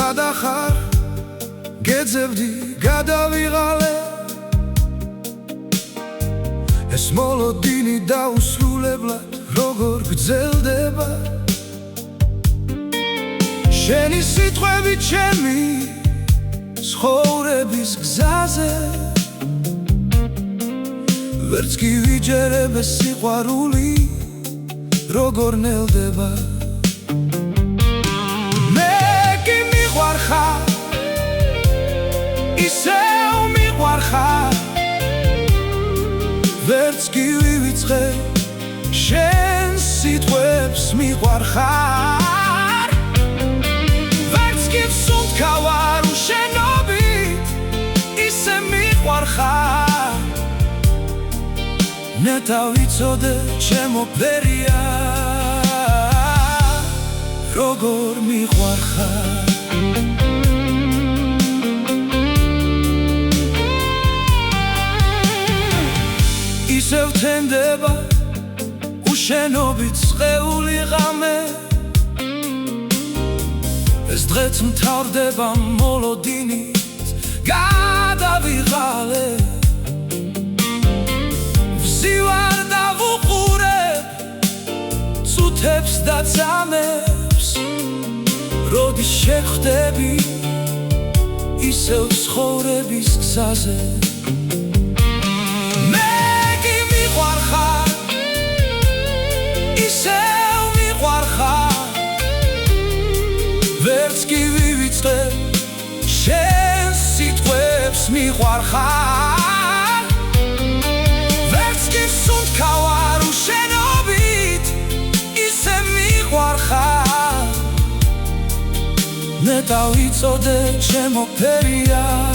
სადახარ გეძებდი გადავიღალე ეს მოლოდინი დაუსრულებლად როგორ გრძელდება შენი სიტყვები ჩემი ცხოვრების გზაზე ვერც კი ვიჯერებ ეს სიყვარული როგორ ნელდება მე კი მიყვარხარ ისევ მიყვარხარ ვერც კი ვივიწყე შენ სიტყვებს მიყვარხარ ვერც კი ვსუნთქავარ უშენობით ისე მიყვარხარ ნეტა ვიცოდე ჩემო ფერია როგორ მიყვარხარ ისევ თენდება უშენობით სხეული ღამე ეს დღეც მთავრდება მოლოდინით გადავიღალე ვზივარ და ვუყურებ წუთებს და წამებს როდის შეხვდები ისევ ცხოვრების გზაზე ისევ მიყვარხარ ვერც კი ვივიწყე შენ სიტყვებს მიყვარხარ ვერც კი ვსუნთქავარ უშენობით ისე მიყვარხარ ნეტა ვიცოდე ჩემო ფერია